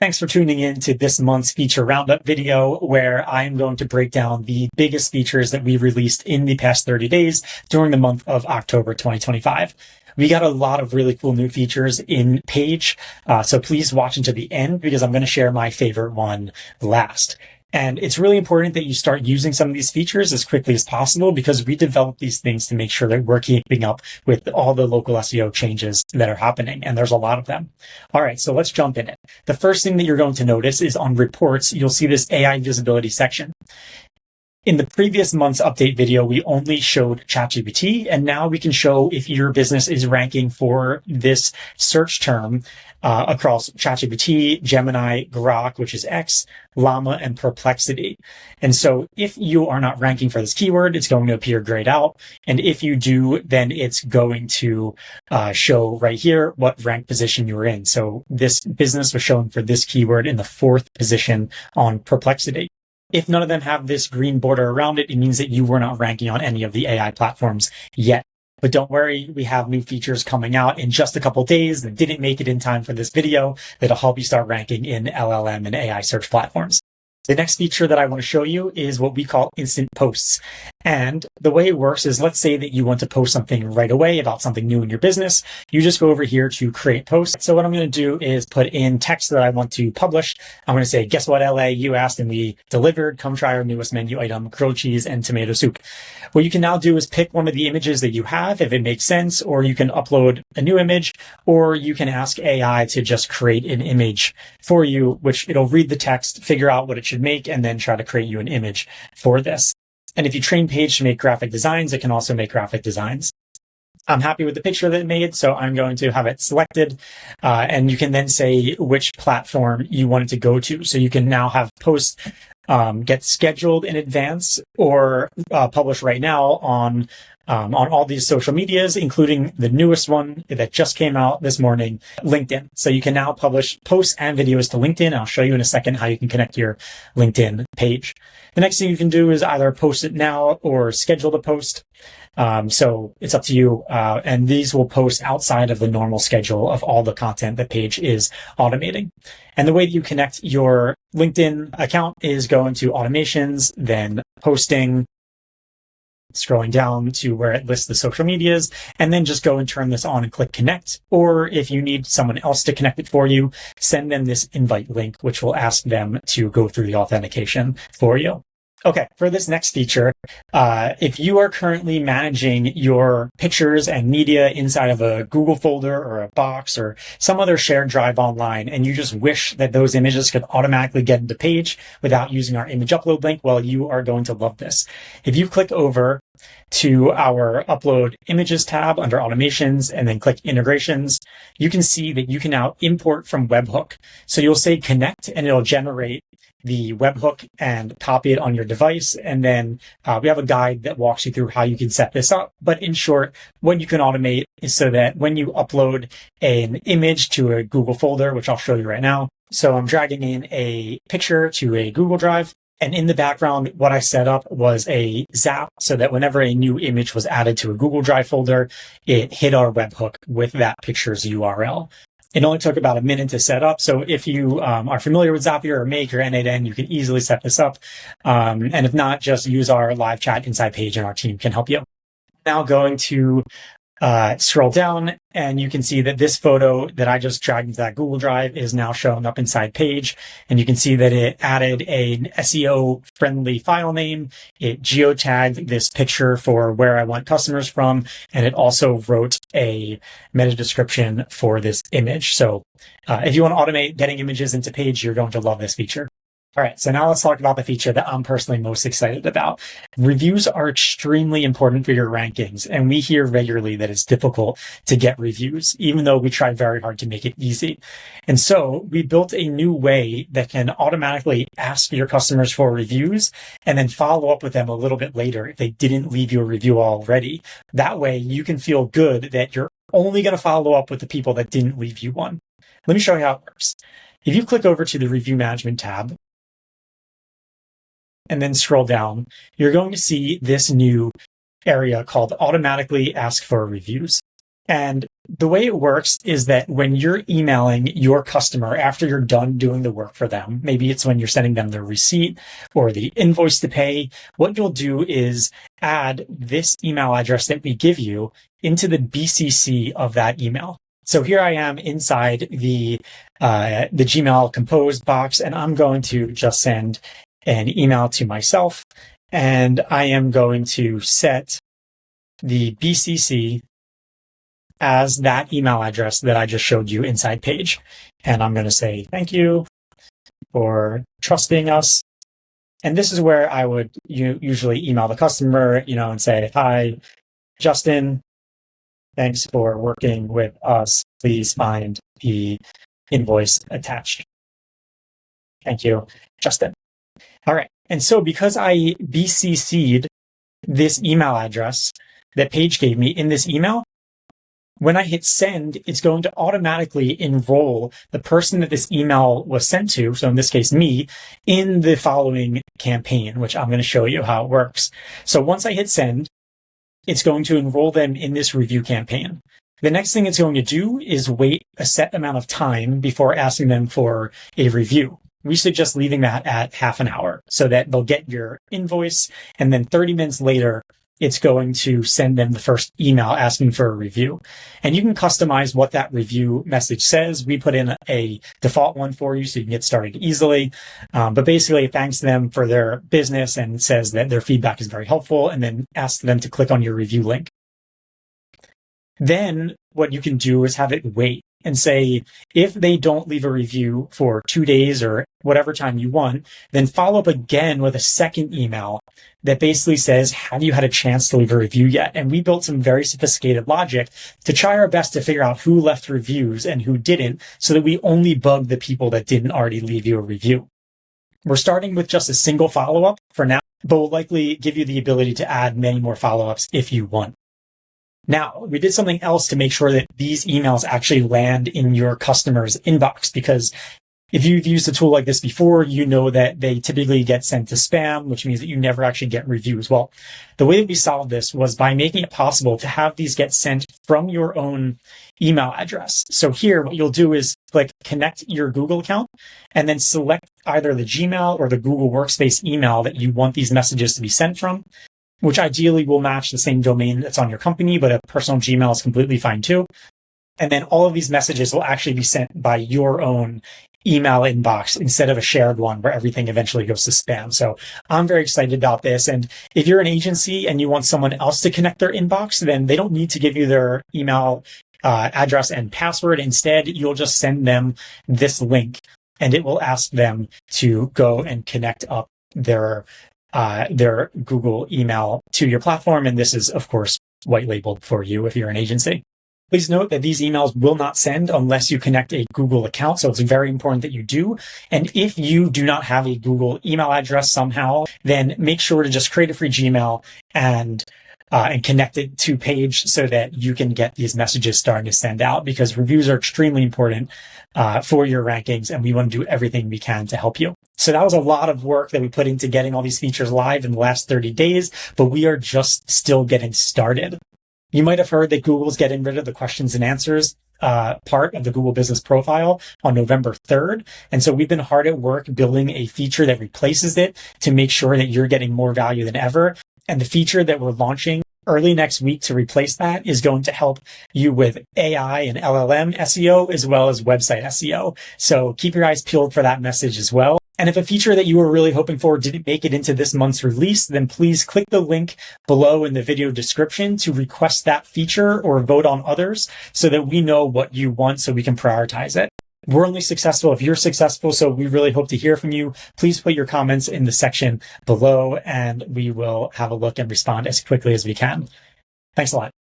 Thanks for tuning in to this month's feature roundup video, where I am going to break down the biggest features that we released in the past 30 days during the month of October 2025. We got a lot of really cool new features in Paige, so please watch until the end because I'm going to share my favorite one last. And it's really important that you start using some of these features as quickly as possible because we develop these things to make sure that we're keeping up with all the local SEO changes that are happening. And there's a lot of them. All right, so let's jump in it. The first thing that you're going to notice is on reports, you'll see this AI visibility section. In the previous month's update video, we only showed ChatGPT, and now we can show if your business is ranking for this search term across ChatGPT, Gemini, Grok, which is X, Llama, and Perplexity. And so if you are not ranking for this keyword, it's going to appear grayed out. And if you do, then it's going to show right here what rank position you're in. So this business was shown for this keyword in the 4th position on Perplexity. If none of them have this green border around it, it means that you were not ranking on any of the AI platforms yet. But don't worry, we have new features coming out in just a couple days that didn't make it in time for this video that'll help you start ranking in LLM and AI search platforms. The next feature that I want to show you is what we call instant posts. And the way it works is, let's say that you want to post something right away about something new in your business. You just go over here to create post. So what I'm going to do is put in text that I want to publish. I'm going to say, guess what, LA, you asked and we delivered. Come try our newest menu item, grilled cheese and tomato soup. What you can now do is pick one of the images that you have, if it makes sense, or you can upload a new image, or you can ask AI to just create an image for you, which it'll read the text, figure out what it should make, and then try to create you an image for this. And if you train Paige to make graphic designs, it can also make graphic designs. I'm happy with the picture that it made, so I'm going to have it selected. And you can then say which platform you want it to go to. So you can now have posts get scheduled in advance or publish right now on all these social medias, including the newest one that just came out this morning, LinkedIn. So you can now publish posts and videos to LinkedIn. I'll show you in a second how you can connect your LinkedIn page. The next thing you can do is either post it now or schedule the post. So it's up to you. And these will post outside of the normal schedule of all the content that Paige is automating. And the way that you connect your LinkedIn account is going to automations, then posting, scrolling down to where it lists the social medias, and then just go and turn this on and click connect. Or if you need someone else to connect it for you, send them this invite link, which will ask them to go through the authentication for you. Okay, for this next feature, if you are currently managing your pictures and media inside of a Google folder or a box or some other shared drive online, and you just wish that those images could automatically get into Paige without using our image upload link, well, you are going to love this. If you click over to our upload images tab under automations and then click integrations, you can see that you can now import from webhook. So you'll say connect and it'll generate the webhook and copy it on your device. And then we have a guide that walks you through how you can set this up. But in short, what you can automate is so that when you upload an image to a Google folder, which I'll show you right now. So I'm dragging in a picture to a Google Drive. And in the background, what I set up was a zap so that whenever a new image was added to a Google Drive folder, it hit our webhook with that picture's URL. It only took about a minute to set up. So if you are familiar with Zapier or Make or N8N, you can easily set this up. And if not, just use our live chat inside Paige and our team can help you. Now going to scroll down and you can see that this photo that I just dragged into that Google Drive is now showing up inside Paige. And you can see that it added an SEO friendly file name. It geotagged this picture for where I want customers from. And it also wrote a meta description for this image. So if you want to automate getting images into Paige, you're going to love this feature. All right, so now let's talk about the feature that I'm personally most excited about. Reviews are extremely important for your rankings, and we hear regularly that it's difficult to get reviews, even though we try very hard to make it easy. And so we built a new way that can automatically ask your customers for reviews and then follow up with them a little bit later if they didn't leave you a review already. That way you can feel good that you're only going to follow up with the people that didn't leave you one. Let me show you how it works. If you click over to the Review Management tab, and then scroll down, you're going to see this new area called Automatically Ask for Reviews. And the way it works is that when you're emailing your customer after you're done doing the work for them, maybe it's when you're sending them the receipt or the invoice to pay, what you'll do is add this email address that we give you into the BCC of that email. So here I am inside the Gmail Compose box, and I'm going to just send an email to myself, and I am going to set the BCC as that email address that I just showed you inside Paige. And I'm going to say, thank you for trusting us. And this is where I would usually email the customer, and say, hi, Justin, thanks for working with us. Please find the invoice attached. Thank you, Justin. All right. And so because I BCC'd this email address that Paige gave me in this email, when I hit send, it's going to automatically enroll the person that this email was sent to, so in this case, me, in the following campaign, which I'm going to show you how it works. So once I hit send, it's going to enroll them in this review campaign. The next thing it's going to do is wait a set amount of time before asking them for a review. We suggest leaving that at half an hour so that they'll get your invoice, and then 30 minutes later, it's going to send them the first email asking for a review. And you can customize what that review message says. We put in a default one for you so you can get started easily. But basically, it thanks them for their business and says that their feedback is very helpful, and then asks them to click on your review link. Then what you can do is have it wait and say, if they don't leave a review for 2 days or whatever time you want, then follow up again with a second email that basically says, have you had a chance to leave a review yet? And we built some very sophisticated logic to try our best to figure out who left reviews and who didn't, so that we only bug the people that didn't already leave you a review. We're starting with just a single follow-up for now, but we'll likely give you the ability to add many more follow-ups if you want. Now, we did something else to make sure that these emails actually land in your customer's inbox, because if you've used a tool like this before, you know that they typically get sent to spam, which means that you never actually get reviews. Well, the way that we solved this was by making it possible to have these get sent from your own email address. So here, what you'll do is click connect your Google account and then select either the Gmail or the Google Workspace email that you want these messages to be sent from, which ideally will match the same domain that's on your company, but a personal Gmail is completely fine too. And then all of these messages will actually be sent by your own email inbox instead of a shared one where everything eventually goes to spam. So I'm very excited about this. And if you're an agency and you want someone else to connect their inbox, then they don't need to give you their email address and password. Instead, you'll just send them this link and it will ask them to go and connect up their Google email to your platform. And this is, of course, white labeled for you if you're an agency. Please note that these emails will not send unless you connect a Google account. So it's very important that you do. And if you do not have a Google email address somehow, then make sure to just create a free Gmail and connect it to Paige so that you can get these messages starting to send out, because reviews are extremely important for your rankings, and we want to do everything we can to help you. So that was a lot of work that we put into getting all these features live in the last 30 days, but we are just still getting started. You might have heard that Google's getting rid of the questions and answers part of the Google Business Profile on November 3rd. And so we've been hard at work building a feature that replaces it to make sure that you're getting more value than ever. And the feature that we're launching early next week to replace that is going to help you with AI and LLM SEO as well as website SEO. So keep your eyes peeled for that message as well. And if a feature that you were really hoping for didn't make it into this month's release, then please click the link below in the video description to request that feature or vote on others so that we know what you want so we can prioritize it. We're only successful if you're successful, so we really hope to hear from you. Please put your comments in the section below and we will have a look and respond as quickly as we can. Thanks a lot.